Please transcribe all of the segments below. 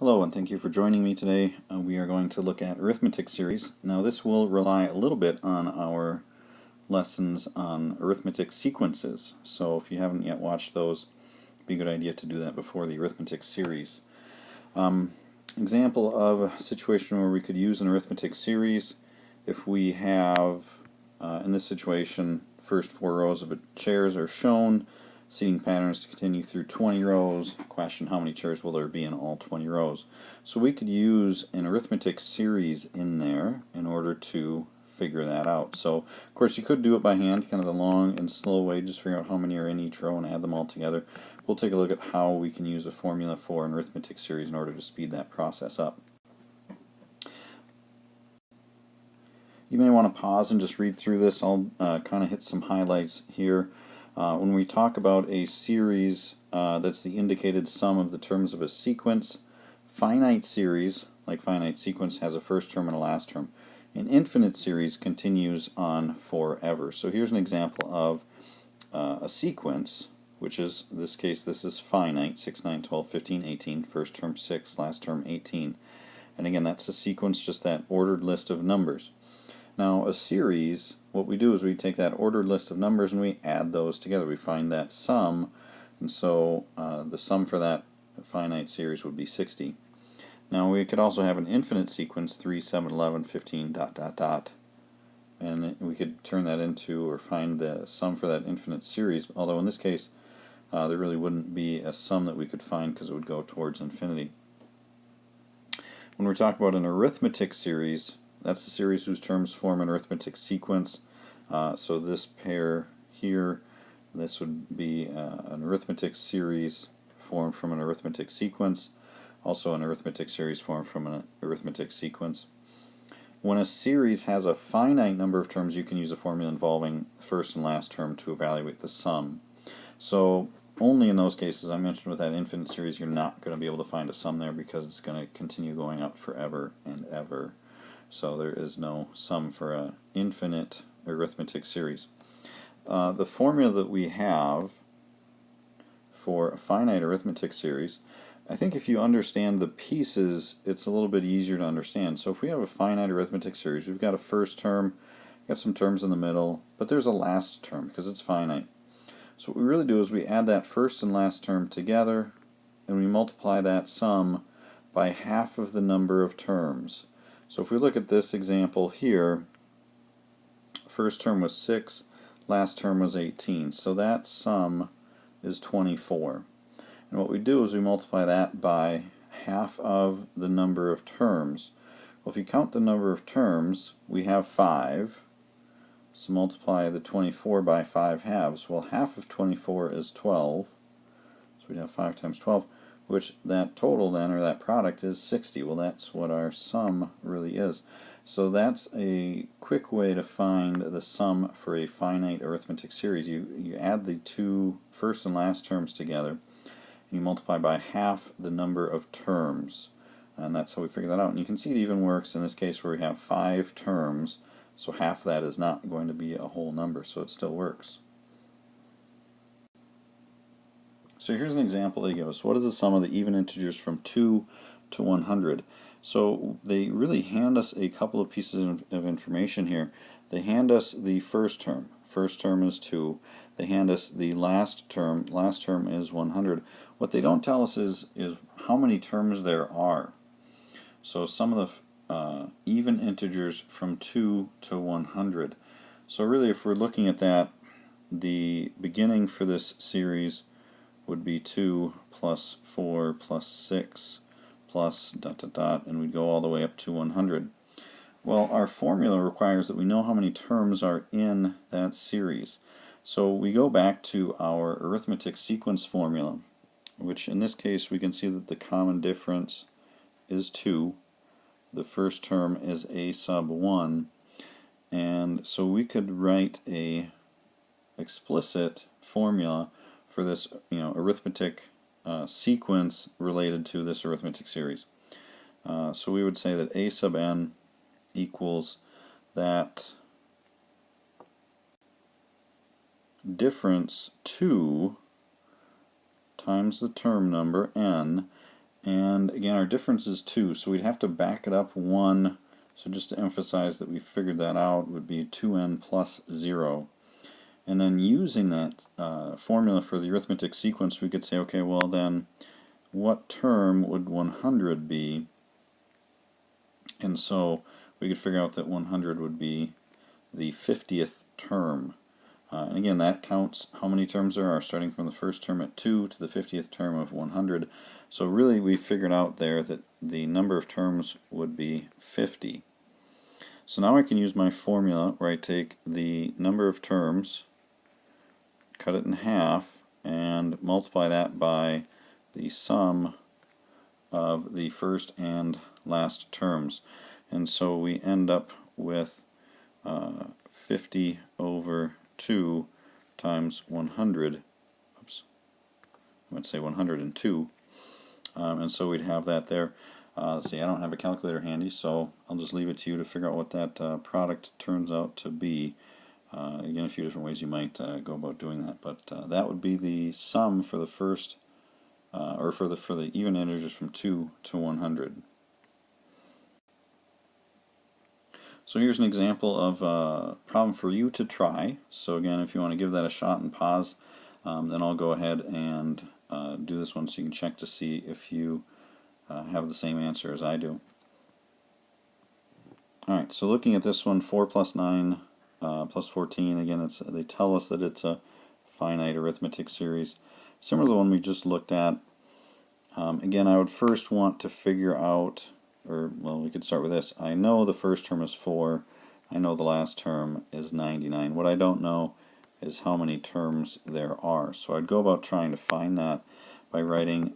Hello, and thank you for joining me today. We are going to look at Arithmetic Series. Now this will rely a little bit on our lessons on arithmetic sequences. So if you haven't yet watched those, it'd be a good idea to do that before the Arithmetic Series. Example of a situation where we could use an arithmetic series if we have, in this situation, first 4 rows of chairs are shown, seating patterns to continue through 20 rows. Question, how many chairs will there be in all 20 rows? So we could use an arithmetic series in there in order to figure that out. So, of course, you could do it by hand, kind of the long and slow way, just figure out how many are in each row and add them all together. We'll take a look at how we can use a formula for an arithmetic series in order to speed that process up. You may want to pause and just read through this. I'll kind of hit some highlights here. When we talk about a series that's the indicated sum of the terms of a sequence, finite series, like finite sequence, has a first term and a last term. An infinite series continues on forever. So here's an example of a sequence, which is, in this case, this is finite, 6, 9, 12, 15, 18, first term 6, last term 18. And again, that's a sequence, just that ordered list of numbers. Now, a series, what we do is we take that ordered list of numbers and we add those together. We find that sum, and so the sum for that finite series would be 60. Now, we could also have an infinite sequence, 3, 7, 11, 15, dot, dot, dot. And we could turn that into, or find the sum for that infinite series, although in this case, there really wouldn't be a sum that we could find because it would go towards infinity. When we're talking about an arithmetic series, that's the series whose terms form an arithmetic sequence. So this pair here, this would be an arithmetic series formed from an arithmetic sequence. Also an arithmetic series formed from an arithmetic sequence. When a series has a finite number of terms, you can use a formula involving the first and last term to evaluate the sum. So only in those cases I mentioned with that infinite series, you're not going to be able to find a sum there because it's going to continue going up forever and ever. So there is no sum for an infinite arithmetic series. The formula that we have for a finite arithmetic series, I think if you understand the pieces, it's a little bit easier to understand. So if we have a finite arithmetic series, we've got a first term, got some terms in the middle, but there's a last term because it's finite. So what we really do is we add that first and last term together, and we multiply that sum by half of the number of terms. So if we look at this example here, first term was 6, last term was 18. So that sum is 24. And what we do is we multiply that by half of the number of terms. Well, if you count the number of terms, we have 5. So multiply the 24 by 5 halves. Well, half of 24 is 12. So we'd have 5 times 12. Which that total then, or that product, is 60. Well, that's what our sum really is. So that's a quick way to find the sum for a finite arithmetic series. You add the two first and last terms together, and you multiply by half the number of terms. And that's how we figure that out. And you can see it even works in this case where we have 5 terms, so half of that is not going to be a whole number, so it still works. So here's an example they give us. What is the sum of the even integers from 2 to 100? So they really hand us a couple of pieces of information here. They hand us the first term. First term is 2. They hand us the last term. Last term is 100. What they don't tell us is how many terms there are. So some of the even integers from 2 to 100. So really, if we're looking at that, the beginning for this series would be 2 plus 4 plus 6 plus dot dot dot, and we'd go all the way up to 100. Well, our formula requires that we know how many terms are in that series. So we go back to our arithmetic sequence formula, which in this case we can see that the common difference is 2. The first term is a sub 1, and so we could write a explicit formula for this, arithmetic sequence related to this arithmetic series. So we would say that a sub n equals that difference 2 times the term number n, And again, our difference is 2, so we'd have to back it up 1. So just to emphasize that we figured that out, would be 2n plus 0. And then using that formula for the arithmetic sequence, we could say, okay, well then, what term would 100 be? And so we could figure out that 100 would be the 50th term. And again, that counts how many terms there are, starting from the first term at 2 to the 50th term of 100. So really we figured out there that the number of terms would be 50. So now I can use my formula where I take the number of terms, cut it in half, and multiply that by the sum of the first and last terms. And so we end up with 50 over 2 times 100. Oops, I would say 102. And so we'd have that there. Let's see, I don't have a calculator handy, so I'll just leave it to you to figure out what that product turns out to be. Again, a few different ways you might go about doing that, but that would be the sum for the first, or for the even integers from 2 to 100. So here's an example of a problem for you to try. So again, if you want to give that a shot and pause, then I'll go ahead and do this one so you can check to see if you have the same answer as I do. Alright, so looking at this one, 4 plus 9 plus 14, again, they tell us that it's a finite arithmetic series. Similar to the one we just looked at. Again, I would first want to figure out, well, we could start with this. I know the first term is 4. I know the last term is 99. What I don't know is how many terms there are. So I'd go about trying to find that by writing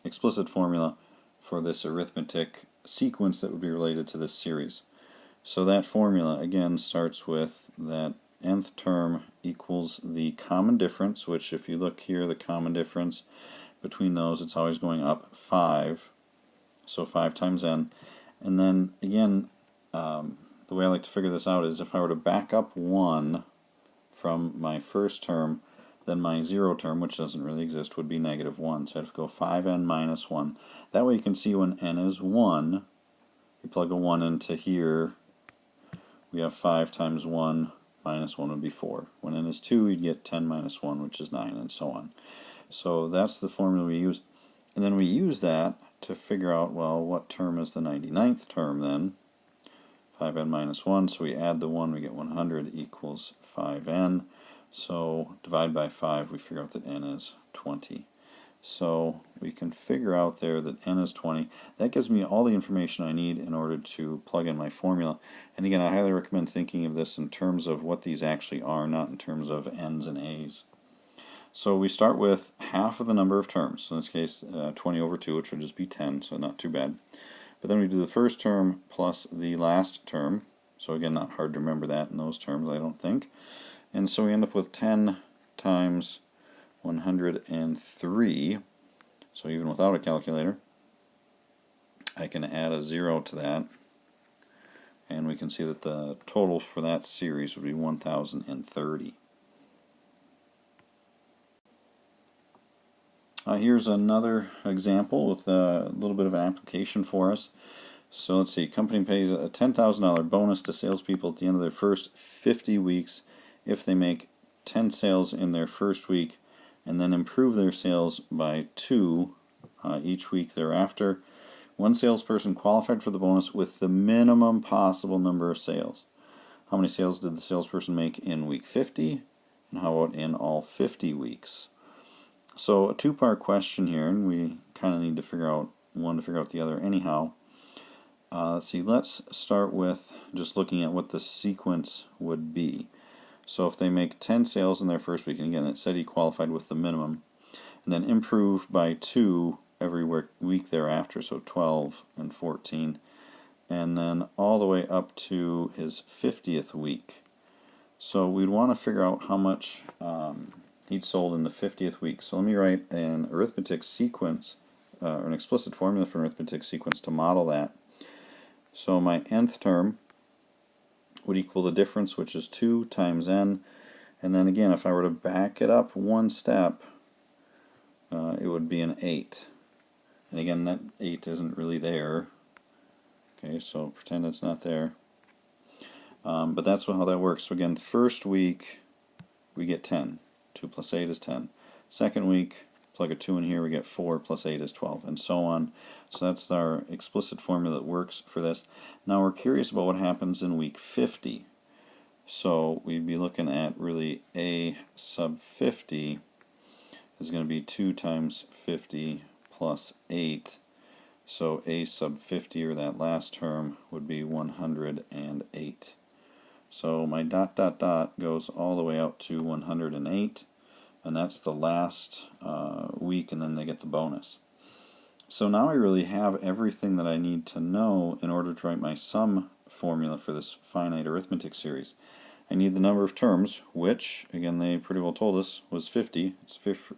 explicit formula for this arithmetic sequence that would be related to this series. So that formula again starts with that nth term equals the common difference, which if you look here, the common difference between those, it's always going up 5, so 5 times n. And then again, the way I like to figure this out is if I were to back up 1 from my first term, then my 0 term, which doesn't really exist, would be negative 1. So I have to go 5n minus 1. That way you can see when n is 1, you plug a 1 into here, we have 5 times 1 minus 1 would be 4. When n is 2, you'd get 10 minus 1, which is 9, and so on. So that's the formula we use. And then we use that to figure out, well, what term is the 99th term then? 5n minus 1, so we add the 1, we get 100 equals 5n. So divide by 5, we figure out that n is 20. So we can figure out there that n is 20. That gives me all the information I need in order to plug in my formula. And again, I highly recommend thinking of this in terms of what these actually are, not in terms of n's and a's. So we start with half of the number of terms. So in this case, 20 over 2, which would just be 10, so not too bad. But then we do the first term plus the last term. So again, not hard to remember that in those terms, I don't think. And so we end up with 10 times 103. So even without a calculator, I can add a 0 to that. And we can see that the total for that series would be 1030. Here's another example with a little bit of an application for us. So let's see, company pays a $10,000 bonus to salespeople at the end of their first 50 weeks if they make 10 sales in their first week and then improve their sales by 2 each week thereafter. One salesperson qualified for the bonus with the minimum possible number of sales. How many sales did the salesperson make in week 50? And how about in all 50 weeks? So a two-part question here, and we kind of need to figure out one to figure out the other anyhow. Let's see, let's start with just looking at what the sequence would be. So if they make 10 sales in their first week, and again, it said he qualified with the minimum, and then improve by 2 every week thereafter, so 12 and 14, and then all the way up to his 50th week. So we'd want to figure out how much he'd sold in the 50th week. So let me write an arithmetic sequence, or an explicit formula for an arithmetic sequence to model that. So my nth term would equal the difference, which is 2 times n. And then again, if I were to back it up one step, it would be an 8. And again, that 8 isn't really there. Okay, so pretend it's not there. But that's how that works. So again, first week we get 10. 2 plus 8 is 10. Second week, plug a 2 in here, we get 4 plus 8 is 12, and so on. So that's our explicit formula that works for this. Now we're curious about what happens in week 50. So we'd be looking at really a sub 50 is going to be 2 times 50 plus 8. So a sub 50, or that last term, would be 108. So my dot dot dot goes all the way out to 108, and that's the last week, and then they get the bonus. So now I really have everything that I need to know in order to write my sum formula for this finite arithmetic series. I need the number of terms, which, again, they pretty well told us was 50.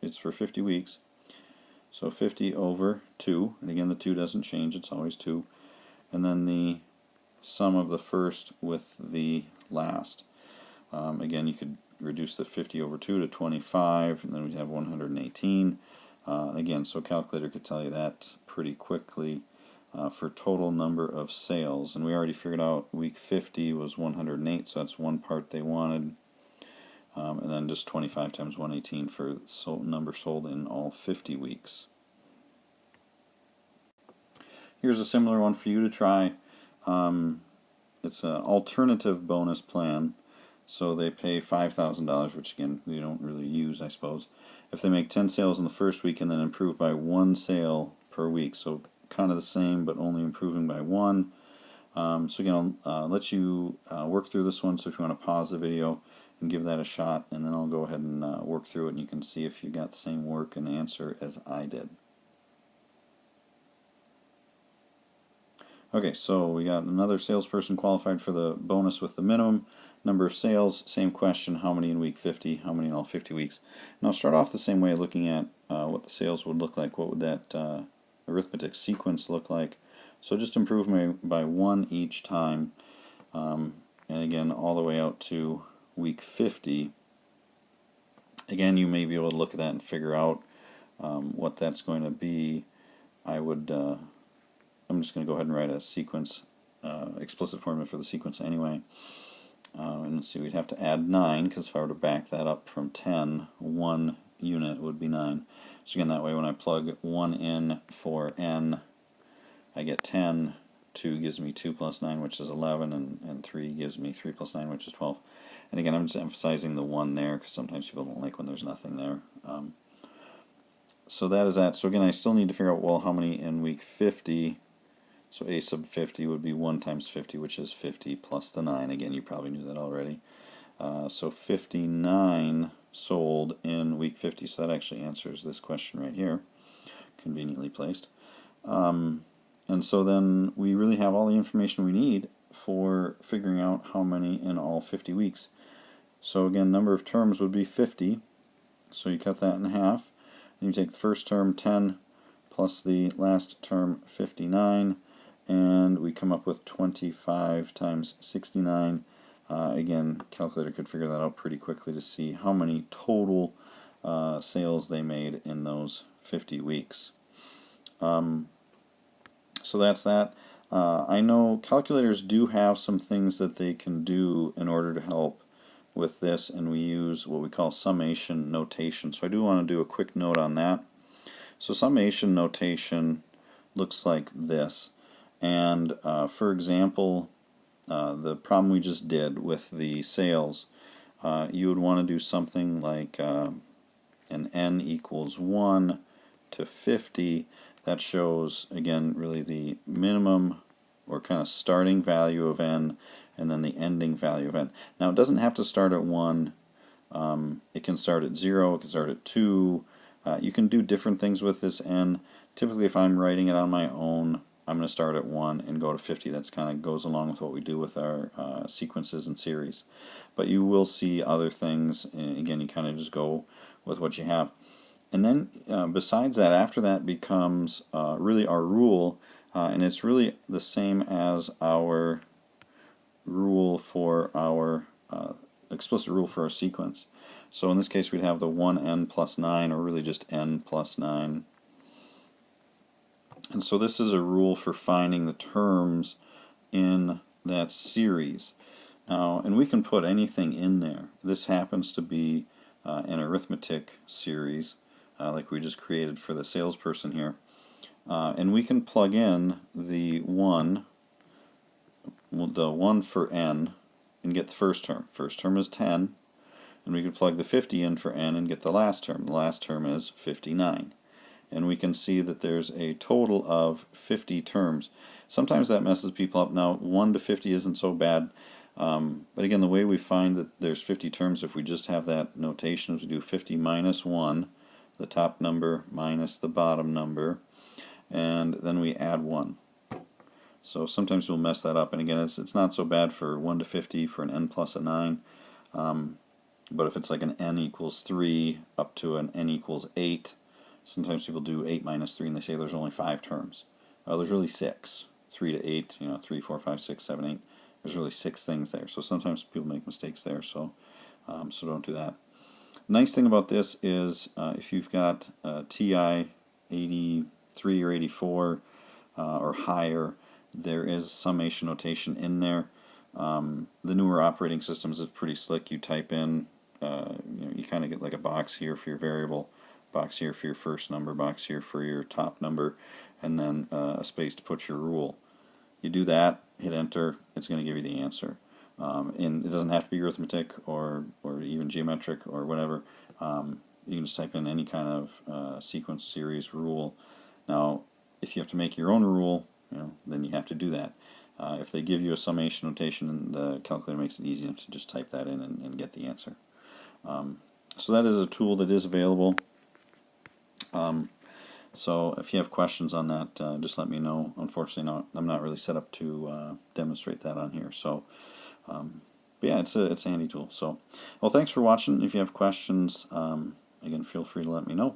It's for 50 weeks. So 50 over 2, and again the 2 doesn't change, it's always 2. And then the sum of the first with the last. Again, you could reduce the 50 over 2 to 25, and then we'd have 118. Again, so a calculator could tell you that pretty quickly for total number of sales. And we already figured out week 50 was 108, so that's one part they wanted. And then just 25 times 118 for number sold in all 50 weeks. Here's a similar one for you to try. It's an alternative bonus plan. So they pay $5,000, which again we don't really use, I suppose, if they make 10 sales in the first week and then improve by 1 sale per week. So kind of the same, but only improving by 1. So again, I'll let you work through this one. So if you want to pause the video and give that a shot, and then I'll go ahead and work through it, and you can see if you got the same work and answer as I did. Okay, so we got another salesperson qualified for the bonus with the minimum number of sales. Same question, how many in week 50, how many in all 50 weeks. And I'll start off the same way, looking at what the sales would look like. What would that arithmetic sequence look like? So just improve by 1 each time, and again all the way out to week 50. Again, you may be able to look at that and figure out what that's going to be. I'm just going to go ahead and write a sequence, explicit formula for the sequence anyway. And let's see, we'd have to add 9, because if I were to back that up from 10, 1 unit would be 9. So again, that way when I plug 1 in for n, I get 10, 2 gives me 2 plus 9, which is 11, and 3 gives me 3 plus 9, which is 12. And again, I'm just emphasizing the 1 there, because sometimes people don't like when there's nothing there. So that is that. So again, I still need to figure out, well, how many in week 50. So a sub 50 would be 1 times 50, which is 50 plus the 9. Again, you probably knew that already. So 59 sold in week 50. So that actually answers this question right here, conveniently placed. And so then we really have all the information we need for figuring out how many in all 50 weeks. So again, number of terms would be 50. So you cut that in half. And you take the first term, 10, plus the last term, 59. And we come up with 25 times 69. Again, calculator could figure that out pretty quickly to see how many total sales they made in those 50 weeks. So that's that. I know calculators do have some things that they can do in order to help with this, and we use what we call summation notation. So I do want to do a quick note on that. So summation notation looks like this. And for example, the problem we just did with the sales, you would want to do something like an n equals 1 to 50. That shows, again, really the minimum or kind of starting value of n, and then the ending value of n. Now, it doesn't have to start at 1. It can start at 0. It can start at 2. You can do different things with this n. Typically, if I'm writing it on my own, I'm going to start at 1 and go to 50. That's kind of goes along with what we do with our sequences and series. But you will see other things. Again, you kind of just go with what you have. And then besides that, after that becomes really our rule, and it's really the same as our rule for our explicit rule for our sequence. So in this case, we'd have the 1n plus 9, or really just n plus 9. And so this is a rule for finding the terms in that series. Now, and we can put anything in there. This happens to be an arithmetic series, like we just created for the salesperson here. And we can plug in the 1 for n, and get the first term. First term is 10, and we can plug the 50 in for n and get the last term. The last term is 59. And we can see that there's a total of 50 terms. Sometimes that messes people up. Now, 1 to 50 isn't so bad. But again, the way we find that there's 50 terms, if we just have that notation, is we do 50 minus 1, the top number minus the bottom number, and then we add 1. So sometimes we'll mess that up. And again, it's not so bad for 1 to 50 for an n plus a 9. But if it's like an n equals 3 up to an n equals 8, sometimes people do 8 minus 3 and they say there's only 5 terms. There's really 6. 3 to 8, 3, 4, 5, 6, 7, 8. There's really 6 things there. So sometimes people make mistakes there, so don't do that. Nice thing about this is if you've got TI 83 or 84 or higher, there is summation notation in there. The newer operating systems is pretty slick. You type in, you kind of get like a box here for your variable, box here for your first number, box here for your top number, and then a space to put your rule. You do that, hit enter, it's going to give you the answer. And it doesn't have to be arithmetic or even geometric or whatever. You can just type in any kind of sequence, series, rule. Now, if you have to make your own rule, then you have to do that. If they give you a summation notation, the calculator makes it easy enough to just type that in and get the answer. So that is a tool that is available. So if you have questions on that, just let me know. Unfortunately, I'm not really set up to demonstrate that on here. So, but yeah, it's a handy tool. So, well, thanks for watching. If you have questions, again, feel free to let me know.